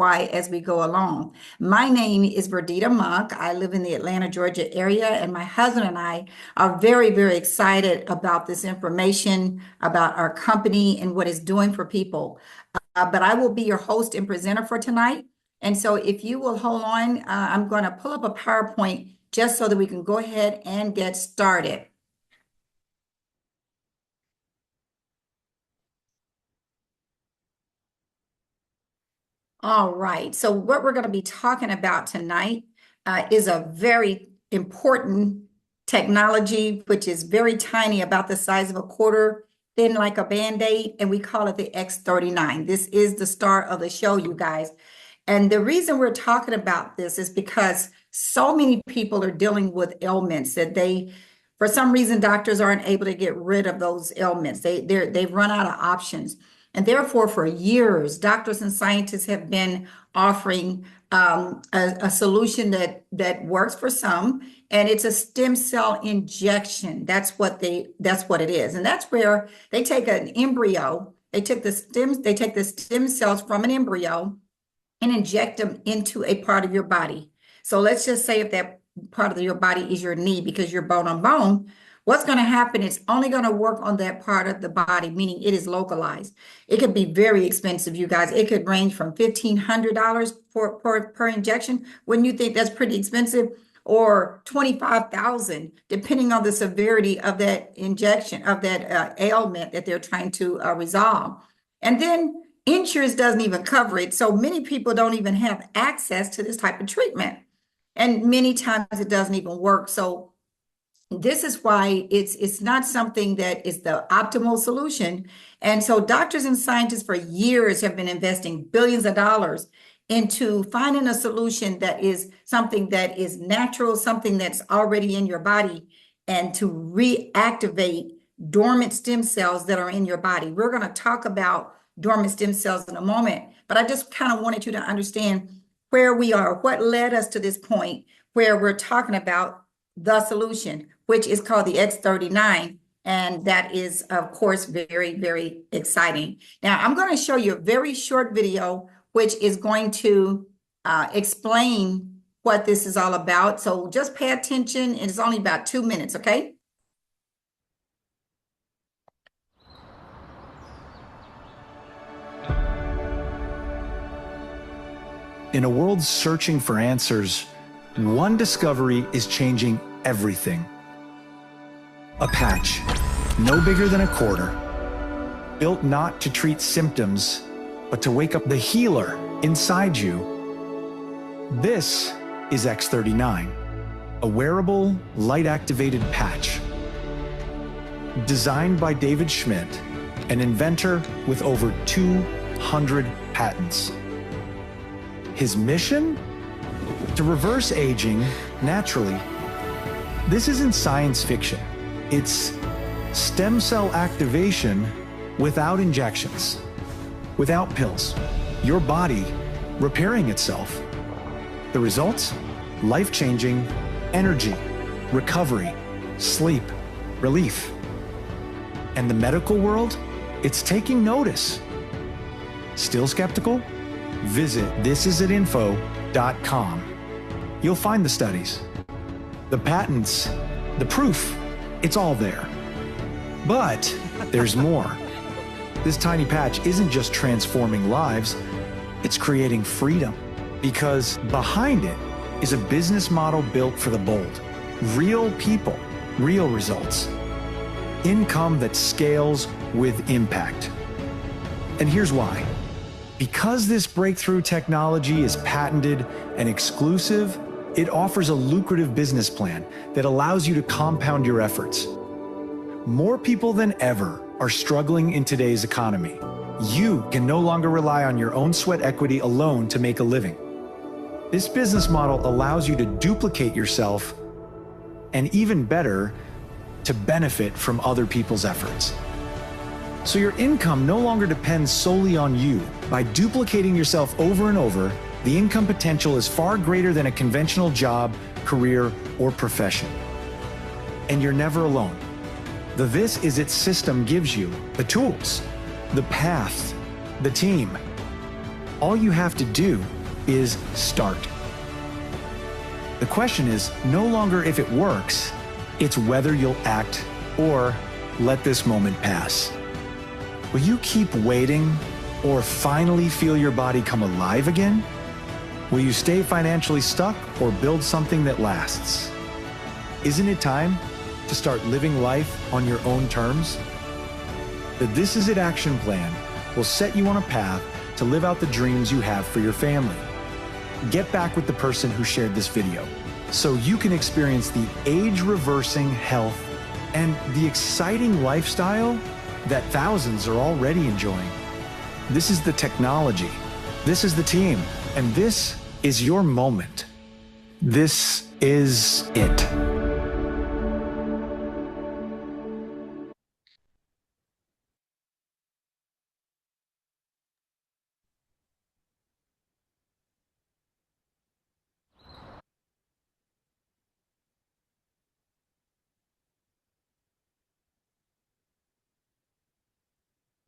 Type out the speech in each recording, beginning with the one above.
why as we go along. My name is Verdita Monk. I live in the Atlanta, Georgia area, and my husband and I are very, very excited about this information about our company and what it's doing for people. But I will be your host and presenter for tonight. And so if you will hold on, I'm going to pull up a PowerPoint just so that we can go ahead and get started. All right, so what we're going to be talking about tonight is a very important technology, which is very tiny, about the size of a quarter, thin like a Band-Aid, and we call it the X39. This is the star of the show, you guys. And the reason we're talking about this is because so many people are dealing with ailments that for some reason, doctors aren't able to get rid of those ailments. They've run out of options. And therefore, for years, doctors and scientists have been offering a solution that works for some, and it's a stem cell injection. That's what it is. And that's where they take an embryo, they take the stem cells from an embryo and inject them into a part of your body. So let's just say if that part of your body is your knee, because you're bone on bone, what's going to happen is only going to work on that part of the body, meaning it is localized. It could be very expensive, you guys. It could range from $1,500 per injection. Wouldn't you think that's pretty expensive? Or $25,000, depending on the severity of that injection, of that ailment that they're trying to resolve. And then insurance doesn't even cover it. So many people don't even have access to this type of treatment. And many times it doesn't even work. So this is why it's not something that is the optimal solution. And so doctors and scientists for years have been investing billions of dollars into finding a solution that is something that is natural, something that's already in your body, and to reactivate dormant stem cells that are in your body. We're going to talk about dormant stem cells in a moment, but I just kind of wanted you to understand where we are, what led us to this point where we're talking about the solution, which is called the X39. And that is, of course, very, very exciting. Now, I'm going to show you a very short video, which is going to explain what this is all about. So just pay attention. It's only about 2 minutes, okay? In a world searching for answers, one discovery is changing everything. A patch, no bigger than a quarter, built not to treat symptoms, but to wake up the healer inside you. This is X39, a wearable, light-activated patch. Designed by David Schmidt, an inventor with over 200 patents. His mission? To reverse aging naturally. This isn't science fiction. It's stem cell activation without injections, without pills. Your body repairing itself. The results? Life-changing energy, recovery, sleep, relief. And the medical world? It's taking notice. Still skeptical? Visit thisisitinfo.com. You'll find the studies, the patents, the proof. It's all there. But there's more. This tiny patch isn't just transforming lives, it's creating freedom. Because behind it is a business model built for the bold. Real people, real results. Income that scales with impact. And here's why. Because this breakthrough technology is patented and exclusive, it offers a lucrative business plan that allows you to compound your efforts. More people than ever are struggling in today's economy. You can no longer rely on your own sweat equity alone to make a living. This business model allows you to duplicate yourself and, even better, to benefit from other people's efforts. So your income no longer depends solely on you. By duplicating yourself over and over, the income potential is far greater than a conventional job, career, or profession. And you're never alone. The This Is It system gives you the tools, the path, the team. All you have to do is start. The question is no longer if it works, it's whether you'll act or let this moment pass. Will you keep waiting or finally feel your body come alive again? Will you stay financially stuck or build something that lasts? Isn't it time to start living life on your own terms? The This Is It action plan will set you on a path to live out the dreams you have for your family. Get back with the person who shared this video so you can experience the age-reversing health and the exciting lifestyle that thousands are already enjoying. This is the technology, this is the team, and this is your moment. This is it.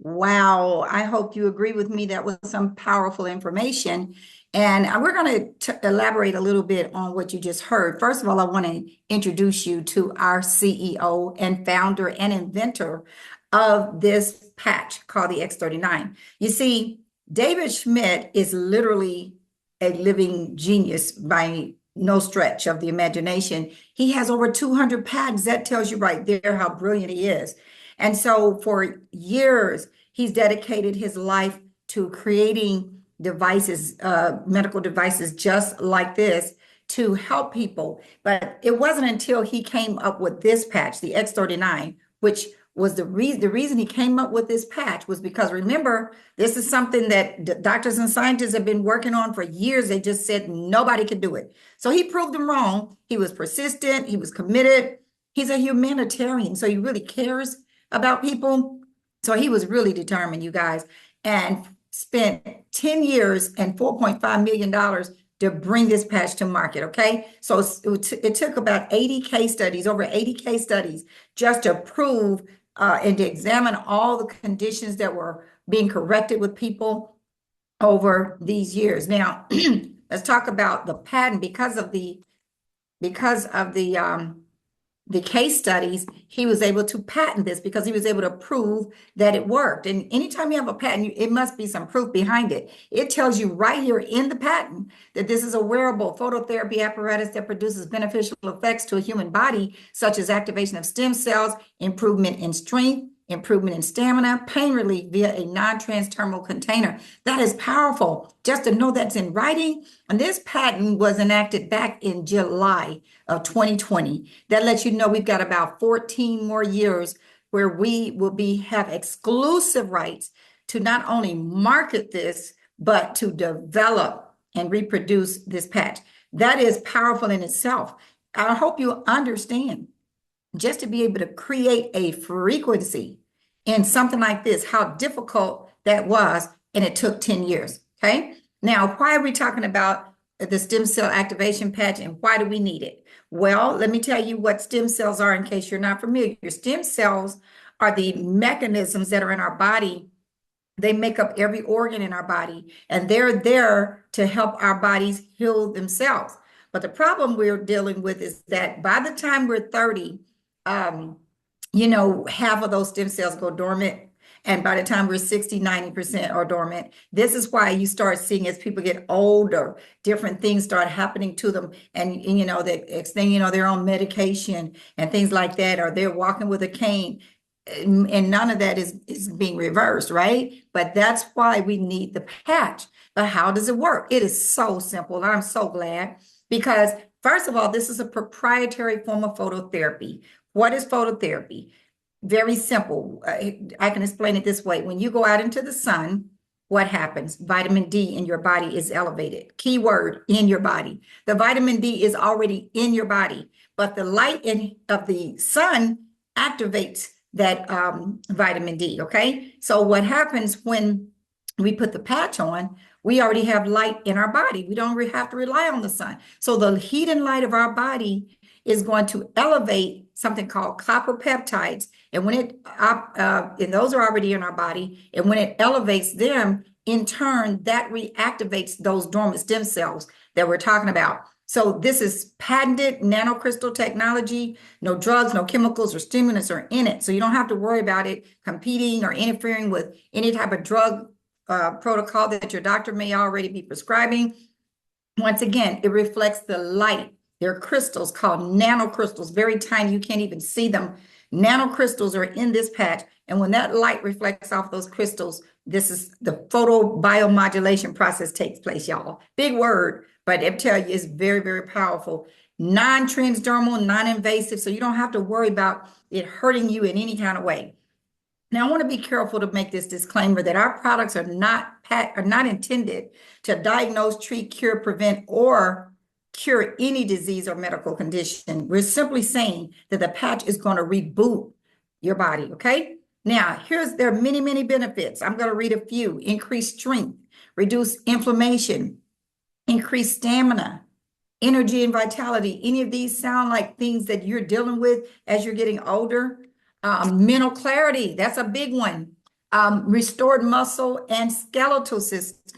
Wow, I hope you agree with me. That was some powerful information. And we're going to elaborate a little bit on what you just heard. First of all, I want to introduce you to our CEO and founder and inventor of this patch called the X39. You see, David Schmidt is literally a living genius by no stretch of the imagination. He has over 200 patents. That tells you right there how brilliant he is. And so for years, he's dedicated his life to creating devices, medical devices just like this to help people. But it wasn't until he came up with this patch, the X39, which was the reason he came up with this patch was because remember, this is something that doctors and scientists have been working on for years. They just said nobody could do it. So he proved them wrong. He was persistent. He was committed. He's a humanitarian. So he really cares about people. So he was really determined, you guys, and spent 10 years and $4.5 million to bring this patch to market. Okay. So it took about 80 case studies, over 80 case studies, just to prove and to examine all the conditions that were being corrected with people over these years. Now, let's talk about the patent because of the case studies, he was able to patent this because he was able to prove that it worked. And anytime you have a patent, it must be some proof behind it. It tells you right here in the patent that this is a wearable phototherapy apparatus that produces beneficial effects to a human body, such as activation of stem cells, improvement in strength, improvement in stamina, pain relief via a non-transdermal container. That is powerful. Just to know that's in writing. And this patent was enacted back in July of 2020. That lets you know we've got about 14 more years where we will have exclusive rights to not only market this, but to develop and reproduce this patch. That is powerful in itself. I hope you understand just to be able to create a frequency in something like this, how difficult that was, and it took 10 years, okay? Now, why are we talking about the stem cell activation patch and why do we need it? Well, let me tell you what stem cells are in case you're not familiar. Stem cells are the mechanisms that are in our body. They make up every organ in our body, and they're there to help our bodies heal themselves. But the problem we're dealing with is that by the time we're 30, half of those stem cells go dormant. And by the time we're 60, 90% are dormant. This is why you start seeing as people get older, different things start happening to them. And the next thing they're on medication and things like that, or they're walking with a cane. And none of that is being reversed, right? But that's why we need the patch. But how does it work? It is so simple. And I'm so glad because, first of all, this is a proprietary form of phototherapy. What is phototherapy? Very simple. I can explain it this way. When you go out into the sun, what happens? Vitamin D in your body is elevated. Keyword, in your body. The vitamin D is already in your body, but the light of the sun activates that vitamin D, okay? So what happens when we put the patch on, we already have light in our body. We don't have to rely on the sun. So the heat and light of our body is going to elevate something called copper peptides. And when and those are already in our body. And when it elevates them, in turn, that reactivates those dormant stem cells that we're talking about. So this is patented nanocrystal technology. No drugs, no chemicals or stimulants are in it. So you don't have to worry about it competing or interfering with any type of drug protocol that your doctor may already be prescribing. Once again, it reflects the light. They're crystals called nanocrystals, very tiny. You can't even see them. Nanocrystals are in this patch. And when that light reflects off those crystals, this is the photobiomodulation process takes place, y'all. Big word, but I tell you, it's very, very powerful. Non-transdermal, non-invasive, so you don't have to worry about it hurting you in any kind of way. Now, I want to be careful to make this disclaimer that our products are not intended to diagnose, treat, cure, prevent, or cure any disease or medical condition. We're simply saying that the patch is going to reboot your body, okay? Now, there are many, many benefits. I'm going to read a few. Increase strength, reduce inflammation, increase stamina, energy and vitality. Any of these sound like things that you're dealing with as you're getting older? Mental clarity, that's a big one. Restored muscle and skeletal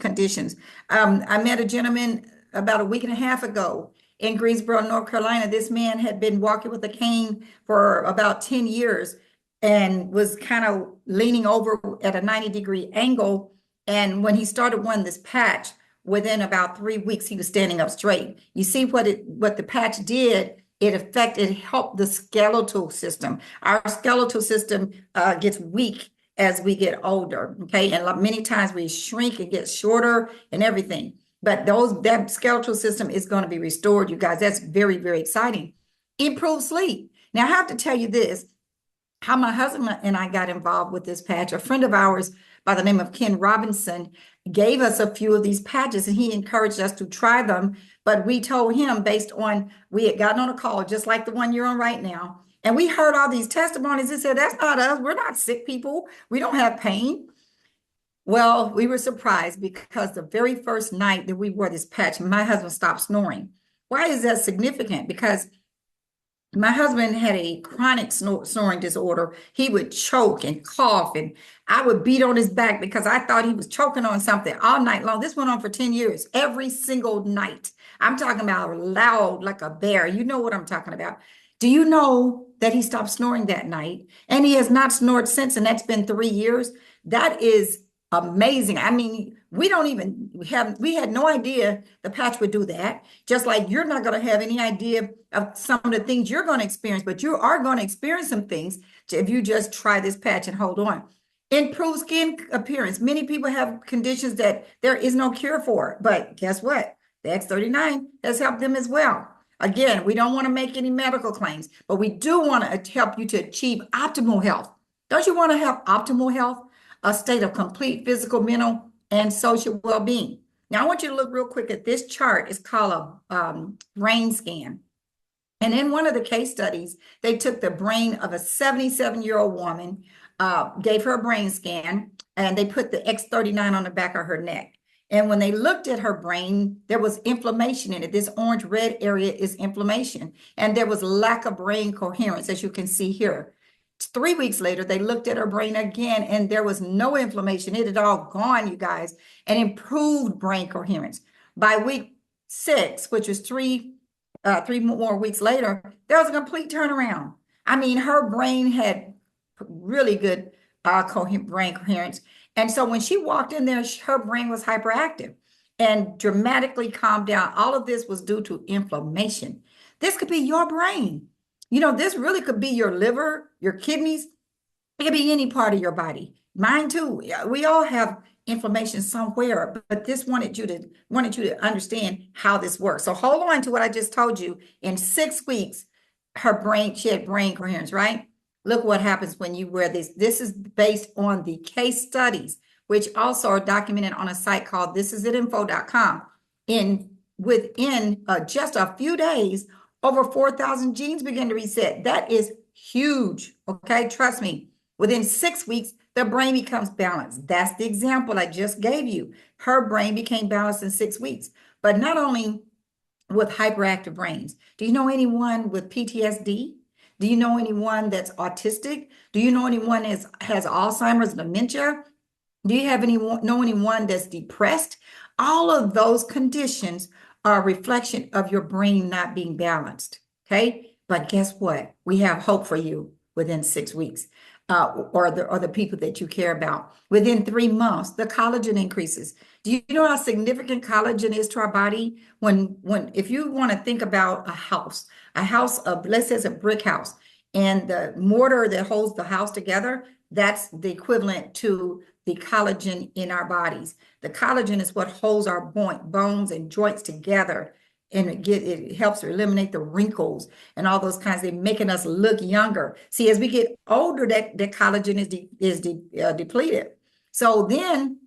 conditions. I met a gentleman about a week and a half ago in Greensboro, North Carolina. This man had been walking with a cane for about 10 years and was kind of leaning over at a 90-degree angle. And when he started wearing this patch, within about 3 weeks, he was standing up straight. You see what the patch did? It helped the skeletal system. Our skeletal system gets weak as we get older, okay? And many times we shrink, it gets shorter and everything. But that skeletal system is going to be restored, you guys. That's very, very exciting. Improve sleep. Now, I have to tell you this, how my husband and I got involved with this patch. A friend of ours by the name of Ken Robinson gave us a few of these patches, and he encouraged us to try them. But we told him, based on, we had gotten on a call just like the one you're on right now, and we heard all these testimonies and said, that's not us. We're not sick people. We don't have pain. Well, we were surprised because the very first night that we wore this patch, my husband stopped snoring. Why is that significant? Because my husband had a chronic snoring disorder. He would choke and cough, and I would beat on his back because I thought he was choking on something all night long. This went on for 10 years, every single night. I'm talking about loud like a bear. You know what I'm talking about. Do you know that he stopped snoring that night? And he has not snored since, and that's been 3 years. That is amazing. I mean, we had no idea the patch would do that. Just like you're not going to have any idea of some of the things you're going to experience, but you are going to experience some things if you just try this patch and hold on. Improve skin appearance. Many people have conditions that there is no cure for, but guess what? The X39 has helped them as well. Again, we don't want to make any medical claims, but we do want to help you to achieve optimal health. Don't you want to have optimal health? A state of complete physical, mental, and social well-being. Now, I want you to look real quick at this chart. It's called a brain scan. And in one of the case studies, they took the brain of a 77-year-old woman, gave her a brain scan, and they put the X39 on the back of her neck. And when they looked at her brain, there was inflammation in it. This orange-red area is inflammation. And there was lack of brain coherence, as you can see here. 3 weeks later, they looked at her brain again, and there was no inflammation. It had all gone, you guys, and improved brain coherence. By week 6, which was three more weeks later, there was a complete turnaround. I mean, her brain had really good brain coherence. And so when she walked in there, her brain was hyperactive and dramatically calmed down. All of this was due to inflammation. This could be your brain. You know, this really could be your liver, your kidneys. It could be any part of your body. Mine too. We all have inflammation somewhere, but this wanted you to understand how this works. So hold on to what I just told you. In 6 weeks, she had brain coherence, right? Look what happens when you wear this. This is based on the case studies, which also are documented on a site called thisitsitinfo.com. Within just a few days, over 4,000 genes begin to reset. That is huge, okay? Trust me. Within 6 weeks, the brain becomes balanced. That's the example I just gave you. Her brain became balanced in 6 weeks. But not only with hyperactive brains. Do you know anyone with PTSD? Do you know anyone that's autistic? Do you know anyone that has Alzheimer's, dementia? Do you have know anyone that's depressed? All of those conditions are a reflection of your brain not being balanced. Okay. But guess what? We have hope for you within 6 weeks, or the people that you care about. Within 3 months, the collagen increases. Do you know how significant collagen is to our body? When if you want to think about a house of, let's say it's a brick house, and the mortar that holds the house together, that's the equivalent to the collagen in our bodies. The collagen is what holds our bones and joints together, and it helps to eliminate the wrinkles and all those kinds of things, making us look younger. See, as we get older, that collagen is depleted. So then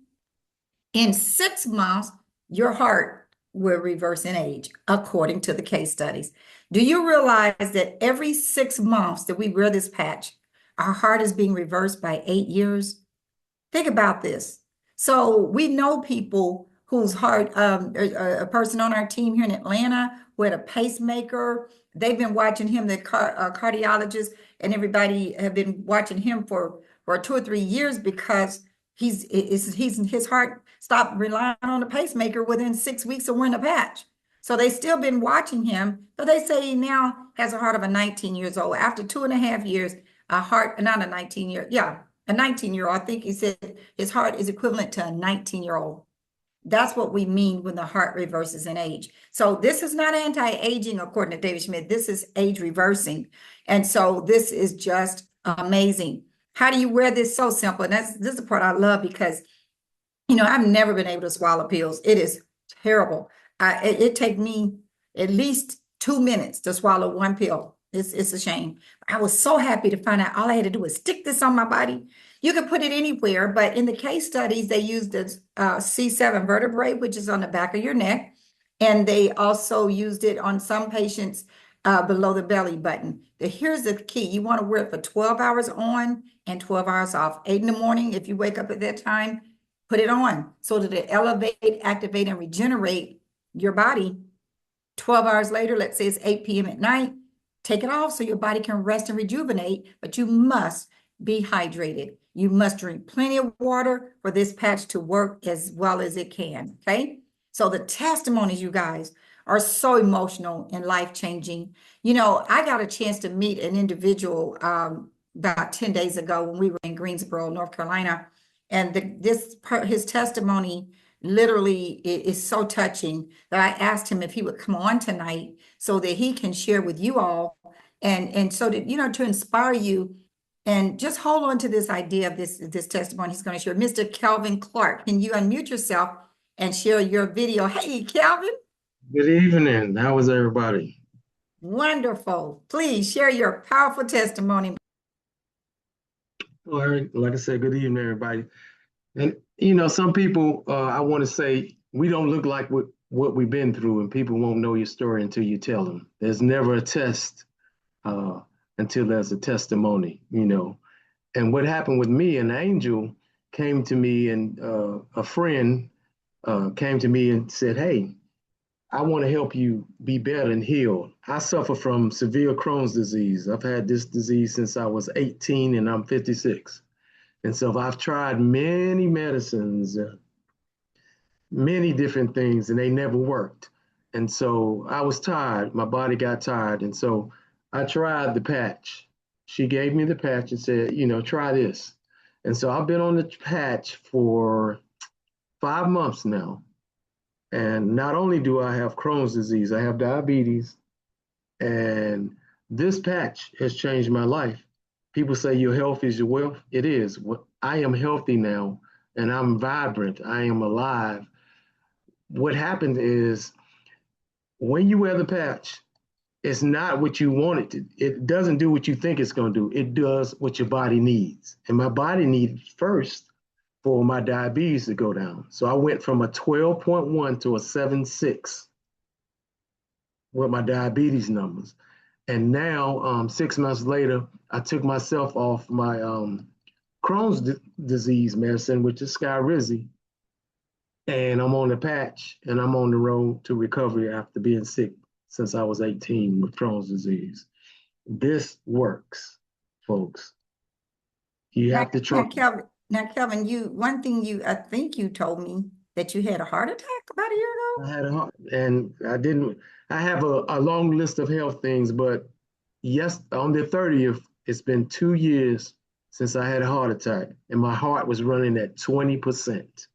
in 6 months, your heart will reverse in age, according to the case studies. Do you realize that every 6 months that we wear this patch, our heart is being reversed by 8 years? Think about this. So we know people whose heart, a person on our team here in Atlanta who had a pacemaker. They've been watching him, the cardiologist and everybody have been watching him for 2 or 3 years because his heart stopped relying on the pacemaker within 6 weeks of wearing a patch. So they still been watching him, but they say he now has a heart of a 19 years old. After 2.5 years, a heart, not a 19-year, yeah, a 19-year-old. I think he said his heart is equivalent to a 19-year-old. That's what we mean when the heart reverses in age. So this is not anti-aging, according to David Schmidt. This is age reversing. And so this is just amazing. How do you wear this? So simple. And this is the part I love because, I've never been able to swallow pills. It is terrible. It take me at least 2 minutes to swallow one pill. It's a shame. I was so happy to find out all I had to do was stick this on my body. You can put it anywhere, but in the case studies, they used the C7 vertebrae, which is on the back of your neck. And they also used it on some patients below the belly button. Here's the key. You want to wear it for 12 hours on and 12 hours off. 8 in the morning, if you wake up at that time, put it on so that it elevate, activate, and regenerate your body. 12 hours later, let's say it's 8 p.m. at night, take it off so your body can rest and rejuvenate, but you must be hydrated. You must drink plenty of water for this patch to work as well as it can, okay? So the testimonies, you guys, are so emotional and life-changing. I got a chance to meet an individual about 10 days ago when we were in Greensboro, North Carolina, and his testimony literally is so touching that I asked him if he would come on tonight so that he can share with you all and so that, to inspire you and just hold on to this idea of this testimony he's going to share. Mr. Kelvin Clark, can you unmute yourself and share your video? Hey, Kelvin. Good evening. How is everybody? Wonderful. Please share your powerful testimony. All right. Like I said, good evening, everybody. And some people, I want to say, we don't look like what we've been through, and people won't know your story until you tell them. There's never a test until there's a testimony, And what happened with me, an angel came to me, and a friend came to me and said, "Hey, I want to help you be better and healed. I suffer from severe Crohn's disease. I've had this disease since I was 18 and I'm 56. And so I've tried many medicines, many different things, and they never worked. And so I was tired. My body got tired. And so I tried the patch. She gave me the patch and said, try this. And so I've been on the patch for 5 months now. And not only do I have Crohn's disease, I have diabetes. And this patch has changed my life. People say your health is your wealth. It is. I am healthy now, and I'm vibrant. I am alive. What happened is when you wear the patch, it's not what you want it to. It doesn't do what you think it's going to do. It does what your body needs. And my body needed first for my diabetes to go down. So I went from a 12.1 to a 7.6 with my diabetes numbers. And now, 6 months later, I took myself off my Crohn's disease medicine, which is Skyrizi. And I'm on the patch, and I'm on the road to recovery after being sick since I was 18 with Crohn's disease. This works, folks. You have to try. Kelvin, Now, Kelvin, one thing I think you told me that you had a heart attack about a year ago. I had a heart, and I didn't. I have a long list of health things, but yes, on the 30th, it's been 2 years since I had a heart attack, and my heart was running at 20%.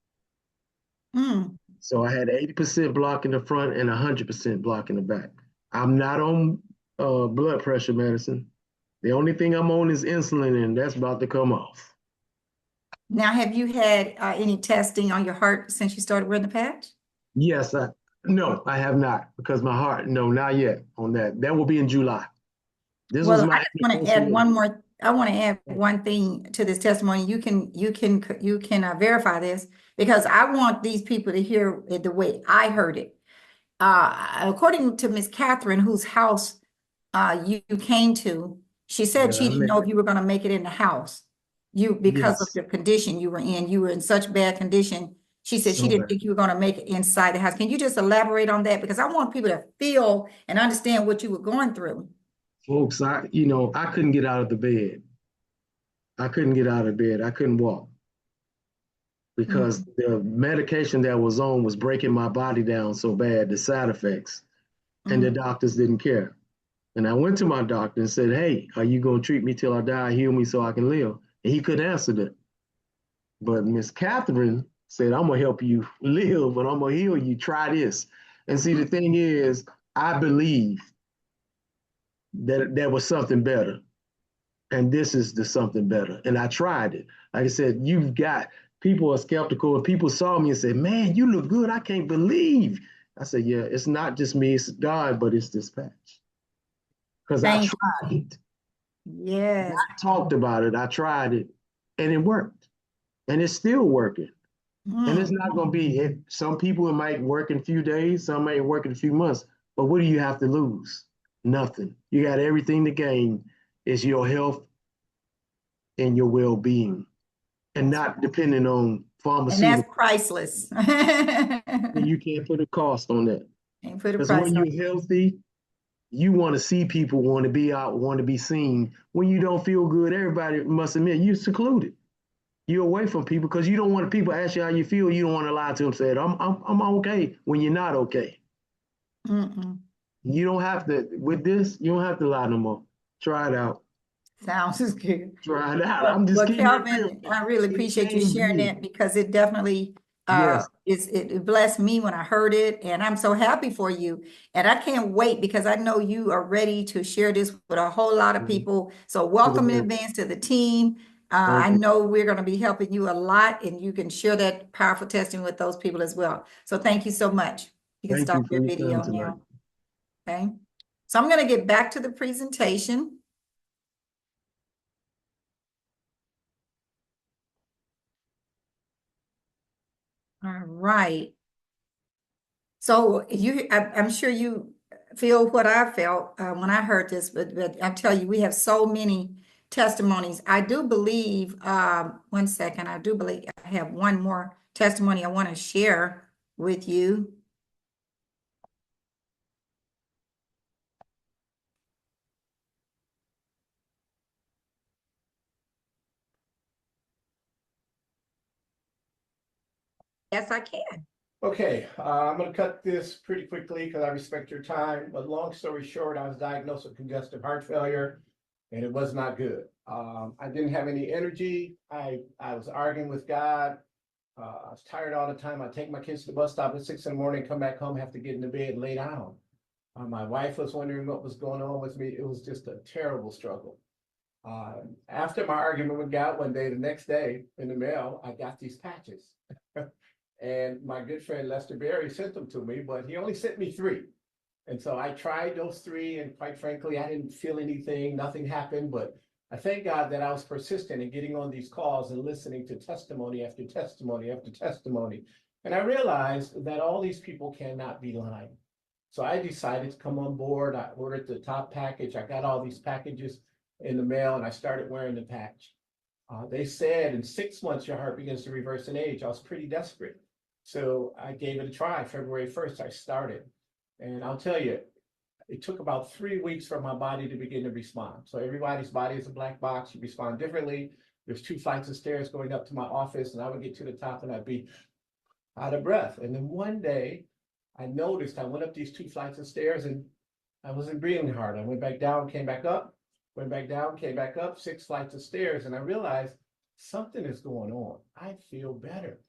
Mm. So I had 80% block in the front and 100% block in the back. I'm not on blood pressure medicine. The only thing I'm on is insulin, and that's about to come off. Now, have you had any testing on your heart since you started wearing the patch? Yes, no, I have not because my heart, no, not yet on that. That will be in July. This was Well, I my just want to add one more. I want to add one thing to this testimony. You can verify this because I want these people to hear it the way I heard it. According to Miss Catherine, whose house you came to, she said Yeah, she didn't know if you were going to make it in the house. Because of yes, the condition you were in. You were in such bad condition. She said she so didn't bad. think you were going to make it inside the house. Can you just elaborate on that? Because I want people to feel and understand what you were going through. Folks, I couldn't get out of the bed. I couldn't get out of bed. I couldn't walk because Mm, the medication that was on was breaking my body down so bad, the side effects, and the mm. doctors didn't care. And I went to my doctor and said, "Hey, are you going to treat me till I die, heal me so I can live?" And he couldn't answer that. But Miss Catherine said, "I'm going to help you live, but I'm going to heal you. Try this." And see, the thing is, I believe that there was something better. And this is the something better. And I tried it. Like I said, people are skeptical. And people saw me and said, "Man, you look good. I can't believe." I said, "Yeah, it's not just me, it's God, but it's this patch." Because I Thank tried it. Yes. I talked about it. I tried it and it worked. And it's still working. And it's Mm. not going to be it. Some people it might work in a few days, some might work in a few months. But what do you have to lose? Nothing. You got everything to gain. It's your health and your well-being, and That's not depending on and that's pharmaceutical. priceless. You can't put a cost on that. And put a Because price when on you're healthy, you want to see people, want to be out, want to be seen. When you don't feel good, everybody must admit you're secluded. You're away from people because you don't want people to ask you how you feel. You don't want to lie to them, say, I'm okay when you're not okay. it. Mm-mm. You don't have to, with this, you don't have to lie no more. Try it out. Sounds good. Try it out. Well, I'm just well, keeping it real. Calvin, I really It appreciate you changed sharing me. that because it definitely Yes. it blessed me when I heard it, and I'm so happy for you. And I can't wait because I know you are ready to share this with a whole lot of people. So welcome in Amen. advance to the team. I Thank you. know we're going to be helping you a lot, and you can share that powerful testimony with those people as well. So thank you so much. You can Thank you stop for your your time video tonight. now. Okay. So I'm going to get back to the presentation. All right. So I'm sure you feel what I felt when I heard this, but I tell you, we have so many testimonies. I do believe, one second, I do believe I have one more testimony I want to share with you. Yes, I can. Okay, I'm going to cut this pretty quickly because I respect your time. But long story short, I was diagnosed with congestive heart failure, and it was not good. I didn't have any energy. I was arguing with God. I was tired all the time. I take my kids to the bus stop at 6 in the morning, come back home, have to get into bed and lay down. My wife was wondering what was going on with me. It was just a terrible struggle. After my argument with God one day, the next day in the mail, I got these patches. And my good friend Lester Berry sent them to me, but he only sent me 3. And so I tried those 3, and quite frankly, I didn't feel anything, nothing happened. But I thank God that I was persistent in getting on these calls and listening to testimony after testimony after testimony. And I realized that all these people cannot be lying. So I decided to come on board. I ordered the top package. I got all these packages in the mail, and I started wearing the patch. They said in 6 months, your heart begins to reverse in age. I was pretty desperate. So I gave it a try. February 1st, I started. And I'll tell you, it took about 3 weeks for my body to begin to respond. So everybody's body is a black box. You respond differently. There's 2 flights of stairs going up to my office, and I would get to the top and I'd be out of breath. And then one day I noticed I went up these 2 flights of stairs and I wasn't breathing hard. I went back down, came back up, went back down, came back up, 6 flights of stairs. And I realized something is going on. I feel better.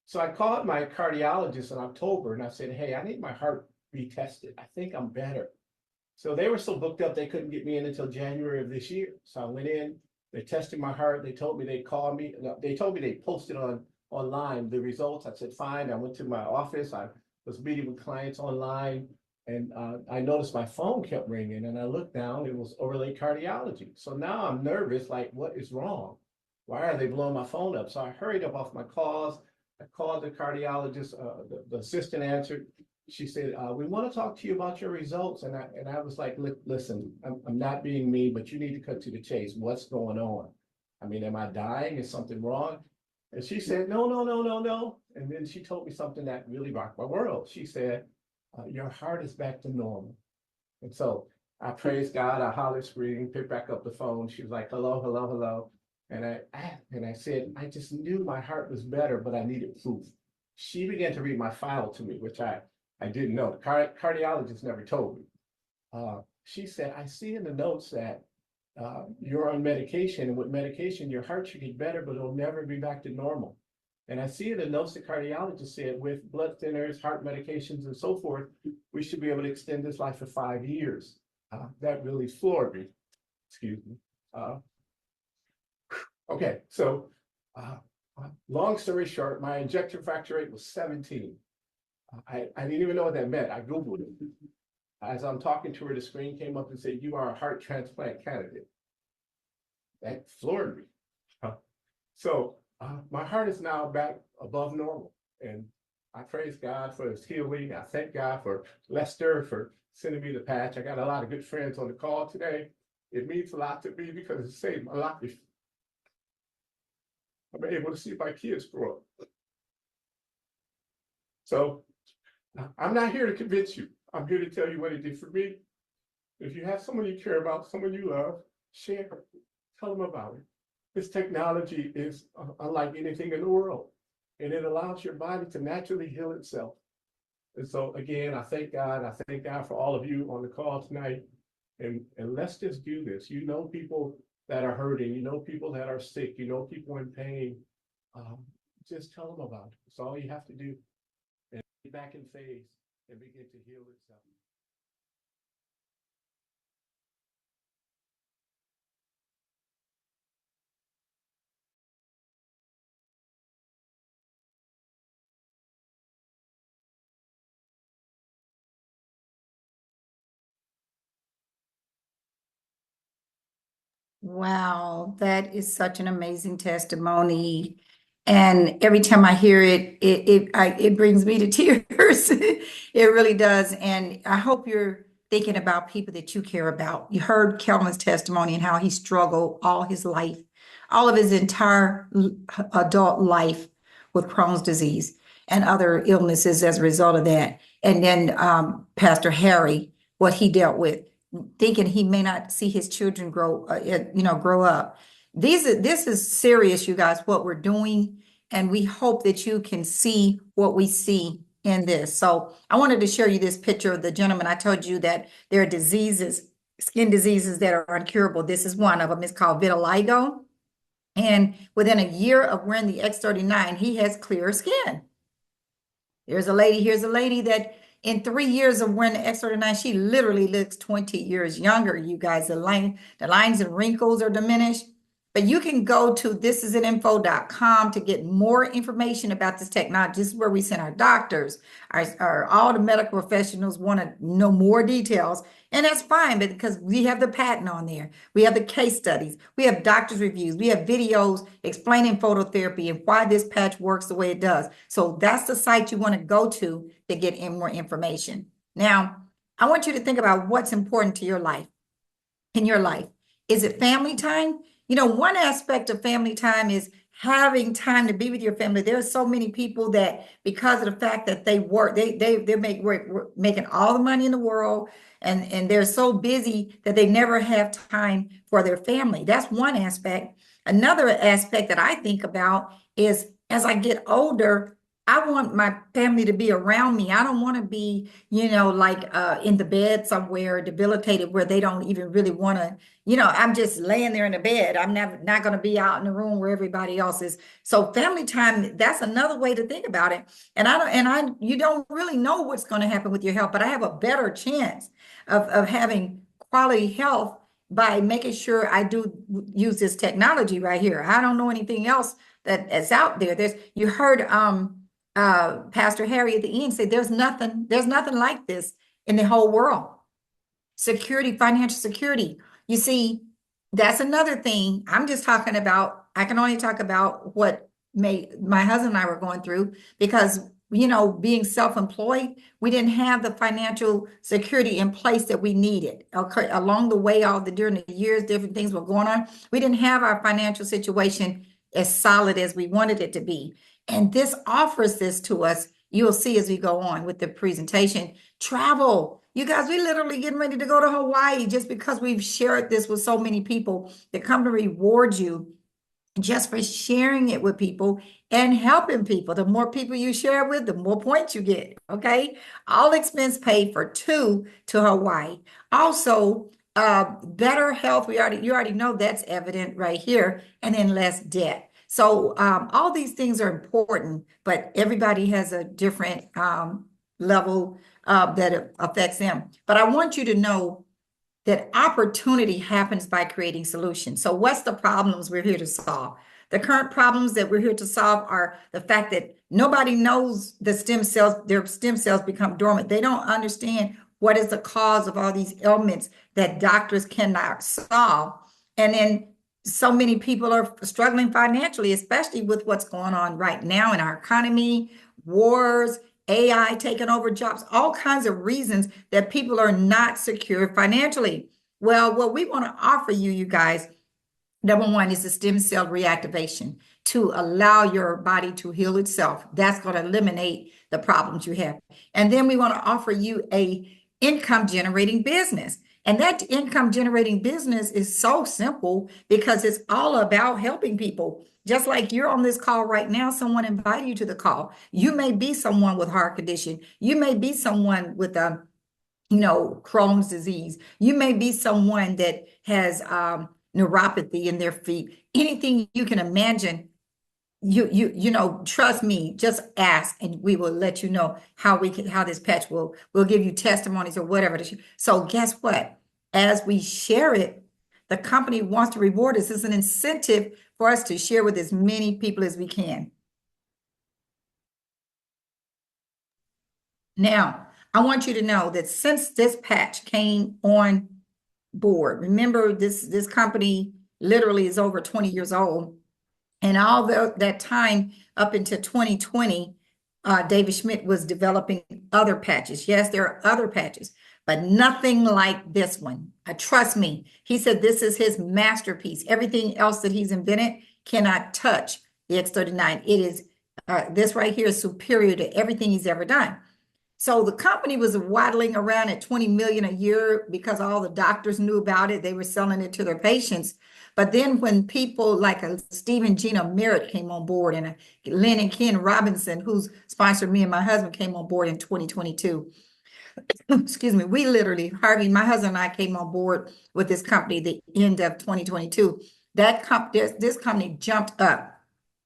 So I called my cardiologist in October and I said, hey, I need my heart retested. I think I'm better. So they were so booked up, they couldn't get me in until January of this year. So I went in, they tested my heart. They told me they'd call me. They told me they posted online the results. I said, fine. I went to my office. I was meeting with clients online and I noticed my phone kept ringing and I looked down, it was overlay cardiology. So now I'm nervous, like what is wrong? Why are they blowing my phone up? So I hurried up off my calls. I called the cardiologist, the assistant answered. She said, we want to talk to you about your results. And I was like, listen, I'm not being mean, but you need to cut to the chase. What's going on? I mean, am I dying? Is something wrong? And she said, no, no, no, no, no. And then she told me something that really rocked my world. She said, your heart is back to normal. And so I praised God, I hollered, screamed, picked back up the phone. She was like, hello, hello, hello. And I said, I just knew my heart was better, but I needed proof. She began to read my file to me, which I didn't know. The cardiologist never told me. She said, I see in the notes that you're on medication, and with medication, your heart should get better, but it'll never be back to normal. And I see in the notes the cardiologist said with blood thinners, heart medications, and so forth, we should be able to extend this life for 5 years. That really floored me. Excuse me. Okay, so long story short, my ejection fraction rate was 17. I didn't even know what that meant. I Googled it. As I'm talking to her, the screen came up and said, you are a heart transplant candidate. That floored me. So my heart is now back above normal. And I praise God for his healing. I thank God for Lester for sending me the patch. I got a lot of good friends on the call today. It means a lot to me because it saved my life. I'm able to see my kids grow up. So I'm not here to convince you. I'm here to tell you what it did for me. If you have someone you care about, someone you love, share it. Tell them about it. This technology is unlike anything in the world, and it allows your body to naturally heal itself. And so again, I thank God. I thank God for all of you on the call tonight. And let's just do this. You know people that are hurting. You know people that are sick. You know people in pain. Just tell them about it. It's all you have to do. And get back in phase and begin to heal itself. Wow, that is such an amazing testimony. And every time I hear it, it brings me to tears. It really does. And I hope you're thinking about people that you care about. You heard Kelvin's testimony and how he struggled all his life, all of his entire adult life with Crohn's disease and other illnesses as a result of that. And then Pastor Harry, what he dealt with, thinking he may not see his children grow up. This is serious, you guys, what we're doing, and we hope that you can see what we see in this. So I wanted to show you this picture of the gentleman. I told you that there are diseases, skin diseases that are incurable. This is one of them. It's called vitiligo. And within a year of wearing the X39, he has clear skin. Here's a lady that in 3 years of wearing the X39, she literally looks 20 years younger, you guys. The lines and wrinkles are diminished. But you can go to thisisaninfo.com to get more information about this technology. This is where we send our doctors, all the medical professionals want to know more details. And that's fine, but because we have the patent on there, we have the case studies, we have doctors' reviews, we have videos explaining phototherapy and why this patch works the way it does. So that's the site you want to go to get more information. Now, I want you to think about what's important to your life. In your life, is it family time? You know, one aspect of family time is having time to be with your family. There are so many people that, because of the fact that they work, they're making all the money in the world, and they're so busy that they never have time for their family. That's one aspect. Another aspect that I think about is as I get older, I want my family to be around me. I don't want to be, like in the bed somewhere, debilitated, where they don't even really want to, I'm just laying there in the bed. I'm never not going to be out in the room where everybody else is. So family time, that's another way to think about it. And you don't really know what's going to happen with your health, but I have a better chance of having quality health by making sure I do use this technology right here. I don't know anything else that is out there. You heard Pastor Harry at the end say there's nothing like this in the whole world. Security, financial security. You see, that's another thing. I'm just talking about, I can only talk about what my husband and I were going through because, being self-employed, we didn't have the financial security in place that we needed. Okay, along the way, during the years, different things were going on. We didn't have our financial situation as solid as we wanted it to be. And this offers this to us. You'll see as we go on with the presentation. Travel. You guys, we literally getting ready to go to Hawaii just because we've shared this with so many people. The company rewards you just for sharing it with people and helping people. The more people you share with, the more points you get. Okay. All expense paid for two to Hawaii. Also, better health. You already know that's evident right here, and then less debt. So all these things are important, but everybody has a different level that it affects them. But I want you to know that opportunity happens by creating solutions. So what's the problems we're here to solve? The current problems that we're here to solve are the fact that nobody knows their stem cells become dormant. They don't understand what is the cause of all these ailments that doctors cannot solve. And then so many people are struggling financially, especially with what's going on right now in our economy, wars, AI taking over jobs, all kinds of reasons that people are not secure financially. Well, what we want to offer you, you guys, number one is the stem cell reactivation to allow your body to heal itself. That's going to eliminate the problems you have. And then we want to offer you a income generating business. And that income generating business is so simple because it's all about helping people. Just like you're on this call right now, someone invited you to the call. You may be someone with heart condition. You may be someone with Crohn's disease. You may be someone that has neuropathy in their feet. Anything you can imagine, trust me, just ask and we will let you know how this patch will give you testimonies or whatever. So guess what? As we share it, the company wants to reward us. It's an incentive for us to share with as many people as we can. Now, I want you to know that since this patch came on board, remember this company literally is over 20 years old. And all that time up into 2020, David Schmidt was developing other patches. Yes, there are other patches, but nothing like this one. Trust me. He said this is his masterpiece. Everything else that he's invented cannot touch the X39. It is this right here is superior to everything he's ever done. So the company was waddling around at 20 million a year because all the doctors knew about it. They were selling it to their patients. But then when people like a Stephen Gina Merritt came on board and a Lynn and Ken Robinson, who's sponsored me and my husband, came on board in 2022. Excuse me, we literally, Harvey, my husband and I came on board with this company the end of 2022. This company jumped up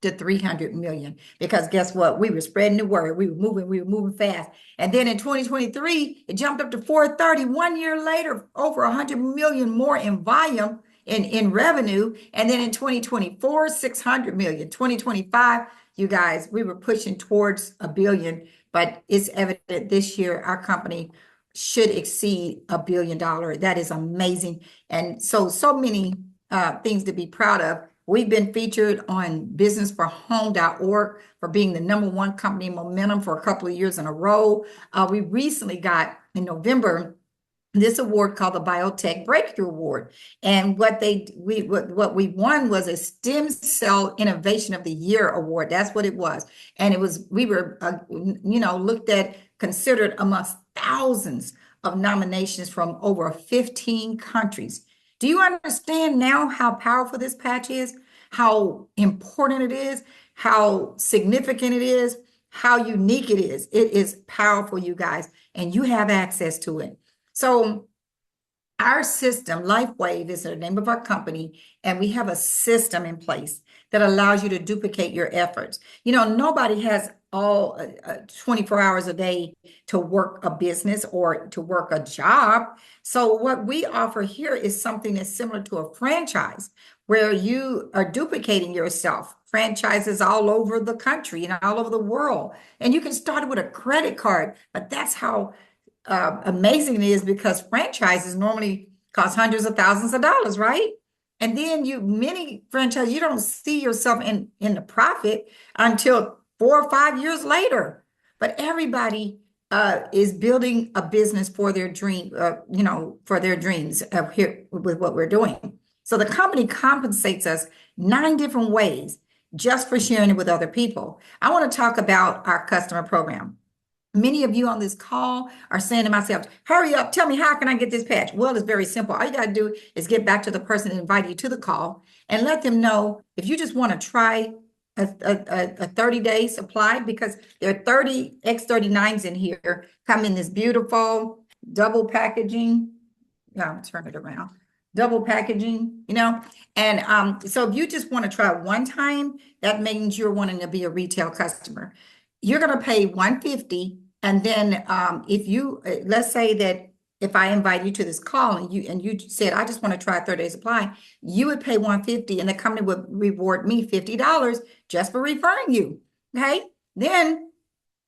to 300 million because guess what? We were spreading the word. We were moving fast. And then in 2023, it jumped up to 430. 1 year later, over 100 million more in volume in revenue. And then in 2024, 600 million. 2025, you guys, we were pushing towards $1 billion, but it's evident this year our company should exceed $1 billion. That is amazing. And so many things to be proud of. We've been featured on businessforhome.org for being the #1 company in momentum for a couple of years in a row. We recently got in November this award called the Biotech Breakthrough Award. And what we won was a Stem Cell Innovation of the Year award. That's what it was. And we were looked at, considered amongst thousands of nominations from over 15 countries. Do you understand now how powerful this patch is? how important it is, how significant it is, how unique it is. It is powerful, you guys, and you have access to it. So our system, LifeWave is the name of our company, and we have a system in place that allows you to duplicate your efforts. You know, nobody has all 24 hours a day to work a business or to work a job. So what we offer here is something that's similar to a franchise where you are duplicating yourself. Franchises all over the country and all over the world. And you can start with a credit card, but that's how amazing it is because franchises normally cost hundreds of thousands of dollars, right? And then many franchises, you don't see yourself in the profit until 4 or 5 years later. But everybody is building a business for their dream, for their dreams here with what we're doing. So the company compensates us 9 different ways just for sharing it with other people. I want to talk about our customer program. Many of you on this call are saying to myself, hurry up, tell me, how can I get this patch? Well, it's very simple. All you got to do is get back to the person that invited you to the call and let them know if you just want to try a 30-day supply, because there are 30 X39s in here, come in this beautiful double packaging. Yeah, I'll turn it around. Double packaging, And so if you just want to try one time, that means you're wanting to be a retail customer. You're going to pay $150. And then if you, let's say that if I invite you to this call and you said, I just want to try a 30-day supply, you would pay $150 and the company would reward me $50 just for referring you. Okay. Then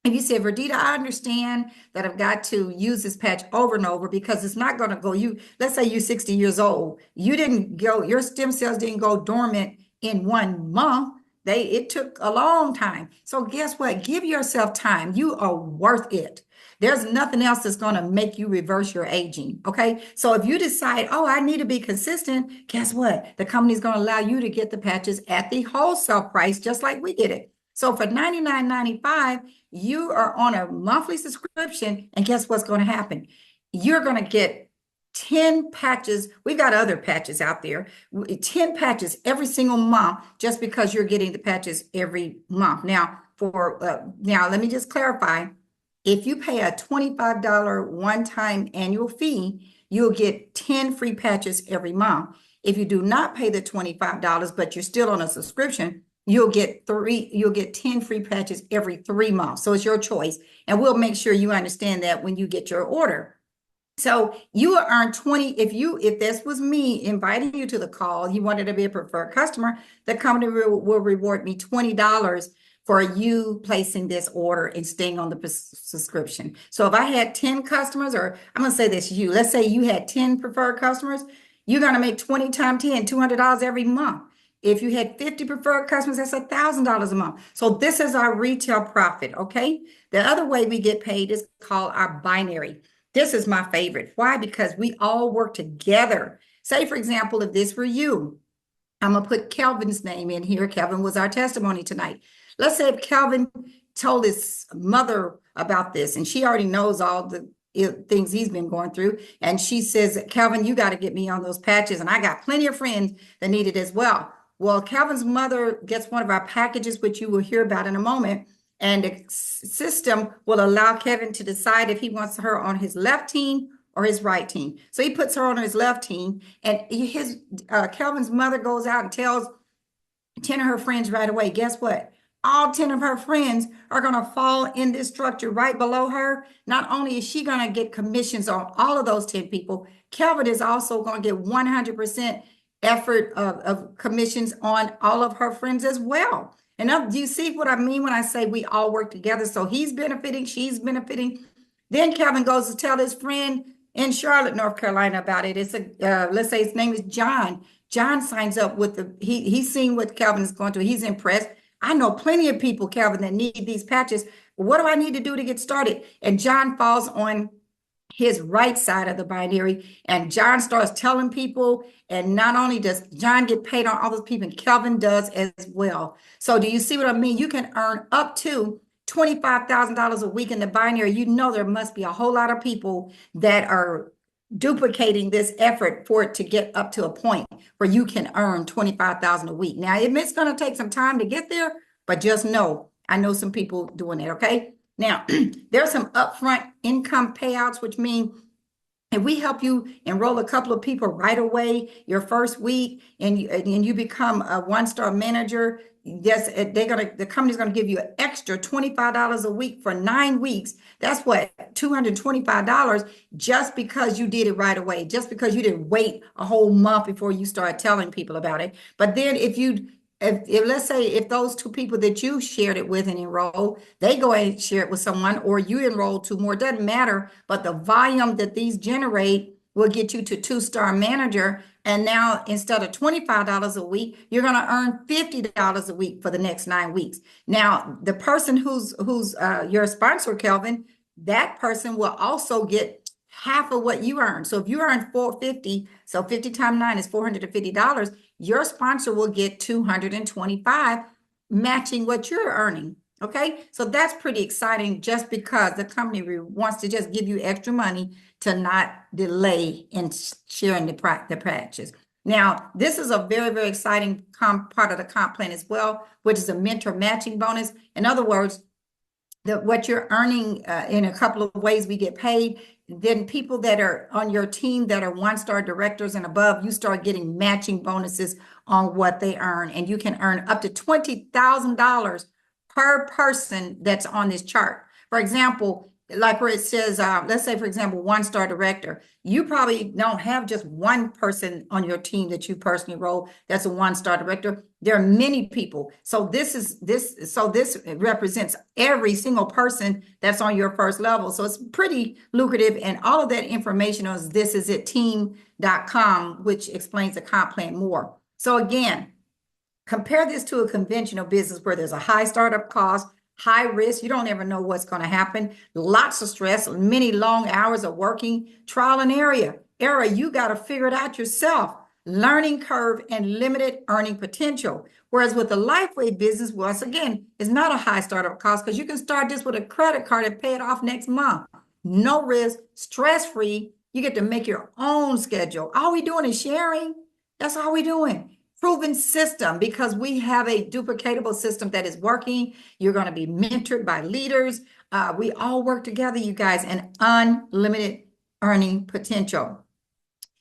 if you say, Verdita, I understand that I've got to use this patch over and over because it's not going to go, let's say you're 60 years old. Your stem cells didn't go dormant in 1 month. It took a long time. So guess what? Give yourself time. You are worth it. There's nothing else that's going to make you reverse your aging. Okay. So if you decide, oh, I need to be consistent, guess what? The company's going to allow you to get the patches at the wholesale price, just like we did it. So for $99.95, you are on a monthly subscription. And guess what's going to happen? You're going to get 10 patches. We've got other patches out there, 10 patches every single month, just because you're getting the patches every month. Now, let me just clarify. If you pay a $25 one-time annual fee, you'll get 10 free patches every month. If you do not pay the $25, but you're still on a subscription, you'll get 10 free patches every 3 months. So it's your choice. And we'll make sure you understand that when you get your order. So you will earn 20. If this was me inviting you to the call, you wanted to be a preferred customer, the company will reward me $20 for you placing this order and staying on the subscription. So if I had 10 customers, or I'm going to say this, let's say you had 10 preferred customers, you're going to make 20 times 10, $200 every month. If you had 50 preferred customers, that's $1,000 a month. So this is our retail profit, okay? The other way we get paid is called our binary. This is my favorite. Why? Because we all work together. Say, for example, if this were you, I'm going to put Kelvin's name in here. Kelvin was our testimony tonight. Let's say if Kelvin told his mother about this, and she already knows all the things he's been going through. And she says, Kelvin, you got to get me on those patches. And I got plenty of friends that need it as well. Well, Kelvin's mother gets one of our packages, which you will hear about in a moment. And the system will allow Kevin to decide if he wants her on his left team or his right team. So he puts her on his left team, and Kelvin's mother goes out and tells 10 of her friends right away. Guess what? All 10 of her friends are going to fall in this structure right below her. Not only is she going to get commissions on all of those 10 people, Kelvin is also going to get 100% effort of commissions on all of her friends as well. And do you see what I mean when I say we all work together? So he's benefiting, she's benefiting. Then Kevin goes to tell his friend in Charlotte, North Carolina about it. It's let's say his name is John. John signs up with he's seen what Kelvin is going through. He's impressed. I know plenty of people, Kelvin, that need these patches. What do I need to do to get started? And John falls on his right side of the binary, and John starts telling people, and not only does John get paid on all those people, Kelvin does as well. So do you see what I mean? You can earn up to $25,000 a week in the binary. You know there must be a whole lot of people that are duplicating this effort for it to get up to a point where you can earn 25,000 a week. Now, it's going to take some time to get there, but just know, I know some people doing it, okay? Now, there's some upfront income payouts, which mean if we help you enroll a couple of people right away, your first week, and you become a one-star manager, yes, the company's gonna give you an extra $25 a week for 9 weeks. That's what, $225 just because you did it right away, just because you didn't wait a whole month before you start telling people about it. But then if let's say if those two people that you shared it with and enroll, they go and share it with someone, or you enroll two more, it doesn't matter. But the volume that these generate will get you to two-star manager. And now instead of $25 a week, you're going to earn $50 a week for the next 9 weeks. Now, the person who's your sponsor, Kelvin, that person will also get half of what you earn. So if you earn $450, so 50 times 9 is $450, your sponsor will get $225, matching what you're earning. Okay, so that's pretty exciting just because the company wants to just give you extra money to not delay in sharing the practice. Now, this is a very, very exciting part of the comp plan as well, which is a mentor matching bonus. In other words, what you're earning in a couple of ways we get paid. Then people that are on your team that are one-star directors and above, you start getting matching bonuses on what they earn. And you can earn up to $20,000 per person that's on this chart. For example, like where it says, let's say, for example, one-star director, you probably don't have just one person on your team that you personally enroll that's a one-star director. There are many people. So this represents every single person that's on your first level. So it's pretty lucrative. And all of that information is thisisitteam.com, which explains the comp plan more. So again, compare this to a conventional business where there's a high startup cost, high risk. You don't ever know what's going to happen. Lots of stress, many long hours of working, trial and error. You got to figure it out yourself. Learning curve and limited earning potential. Whereas with the Lifeway business, once again, it's not a high startup cost because you can start this with a credit card and pay it off next month. No risk, stress-free. You get to make your own schedule. All we doing is sharing. That's all we doing. Proven system, because we have a duplicatable system that is working. You're going to be mentored by leaders. We all work together, you guys, and unlimited earning potential.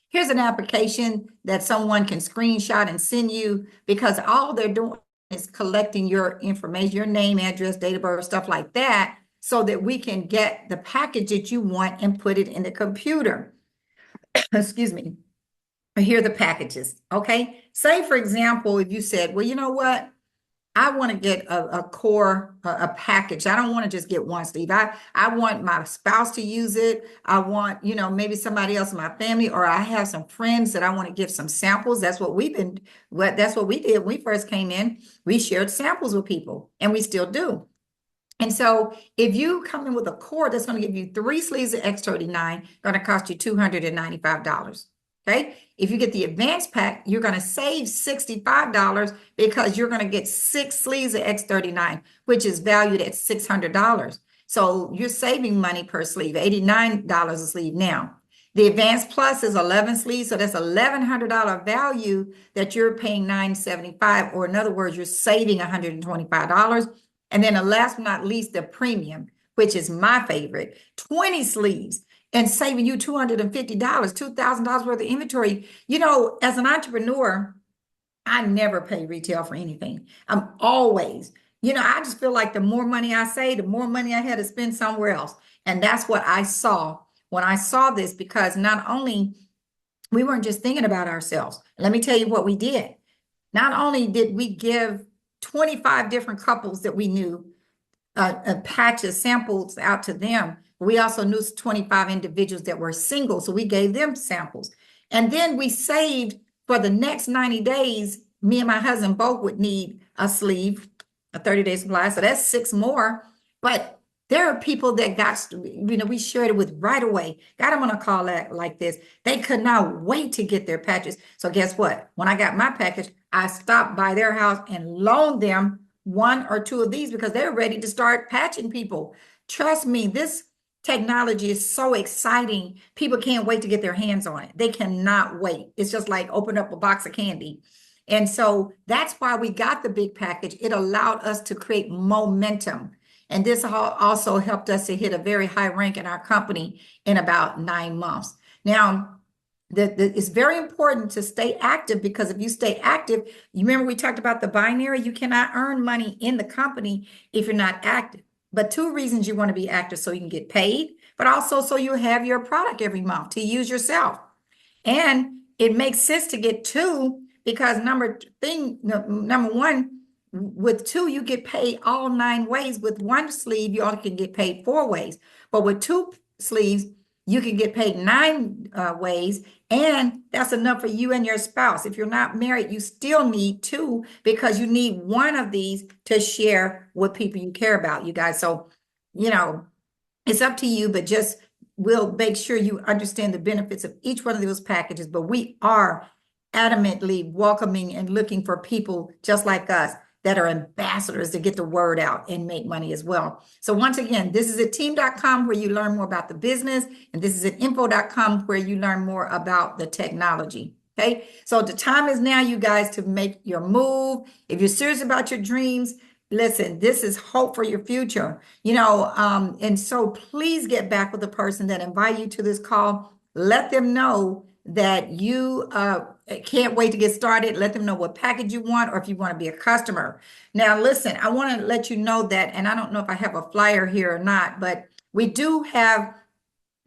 Here's an application that someone can screenshot and send you, because all they're doing is collecting your information, your name, address, date of birth, stuff like that, so that we can get the package that you want and put it in the computer. Excuse me. Here are the packages, okay? Say, for example, if you said, well, you know what? I want to get a core, package. I don't want to just get one sleeve. I want my spouse to use it. I want, maybe somebody else in my family, or I have some friends that I want to give some samples. That's what we did when we first came in. We shared samples with people, and we still do. And so if you come in with a core that's going to give you 3 sleeves of X39, going to cost you $295. Okay. If you get the advanced pack, you're going to save $65 because you're going to get 6 sleeves of X39, which is valued at $600. So you're saving money per sleeve, $89 a sleeve now. The advanced plus is 11 sleeves, so that's $1,100 value that you're paying $975, or in other words, you're saving $125. And then the last but not least, the premium, which is my favorite, 20 sleeves. And saving you $250, $2,000 worth of inventory. As an entrepreneur, I never pay retail for anything. I'm always, I just feel like the more money I save, the more money I had to spend somewhere else. And that's what I saw when I saw this, because not only we weren't just thinking about ourselves. Let me tell you what we did. Not only did we give 25 different couples that we knew a patch of samples out to them, we also knew 25 individuals that were single, so we gave them samples. And then we saved for the next 90 days, me and my husband both would need a sleeve, a 30-day supply, so that's 6 more. But there are people that got, we shared it with right away, got them on a call like this. They could not wait to get their patches. So guess what? When I got my package, I stopped by their house and loaned them 1 or 2 of these because they're ready to start patching people. Trust me, this technology is so exciting. People can't wait to get their hands on it. They cannot wait. It's just like open up a box of candy. And so that's why we got the big package. It allowed us to create momentum. And this also helped us to hit a very high rank in our company in about 9 months. Now, it's very important to stay active, because if you stay active, you remember we talked about the binary, you cannot earn money in the company if you're not active. But 2 reasons you want to be active: so you can get paid, but also so you have your product every month to use yourself. And it makes sense to get two, because number one, with two, you get paid all 9 ways. With one sleeve, you only can get paid 4 ways. But with 2 sleeves, you can get paid 9 ways, and that's enough for you and your spouse. If you're not married, you still need two, because you need one of these to share with people you care about, you guys. So, it's up to you, but just we'll make sure you understand the benefits of each one of those packages. But we are adamantly welcoming and looking for people just like us that are ambassadors to get the word out and make money as well. So once again, this is at team.com, where you learn more about the business, and this is at info.com, where you learn more about the technology. Okay, so the time is now, you guys, to make your move. If you're serious about your dreams, listen, this is hope for your future, and so please get back with the person that invited you to this call. Let them know that you can't wait to get started. Let them know what package you want, or if you want to be a customer. Now, listen, I want to let you know that, and I don't know if I have a flyer here or not, but we do have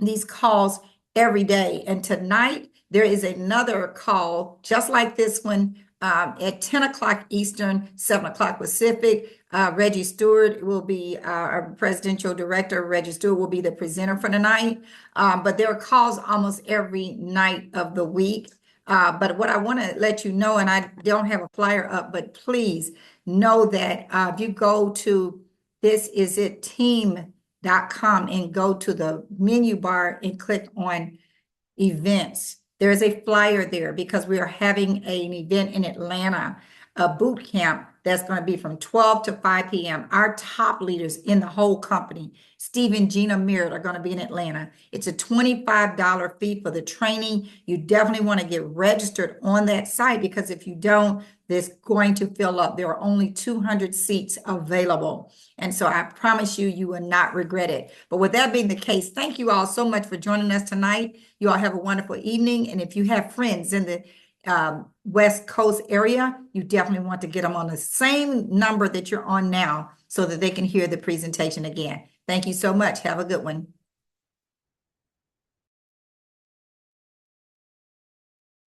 these calls every day. And tonight, there is another call just like this one at 10 o'clock Eastern, 7 o'clock Pacific. Reggie Stewart will be our presidential director. Reggie Stewart will be the presenter for tonight. But there are calls almost every night of the week. But what I want to let you know, and I don't have a flyer up, but please know that if you go to team.com and go to the menu bar and click on events, there is a flyer there, because we are having an event in Atlanta, a boot camp that's going to be from 12 to 5 p.m. Our top leaders in the whole company, Steve and Gina Merritt, are going to be in Atlanta. It's a $25 fee for the training. You definitely want to get registered on that site, because if you don't, it's going to fill up. There are only 200 seats available. And so I promise you, you will not regret it. But with that being the case, thank you all so much for joining us tonight. You all have a wonderful evening. And if you have friends in the West Coast area, you definitely want to get them on the same number that you're on now, so that they can hear the presentation again. Thank you so much. Have a good one.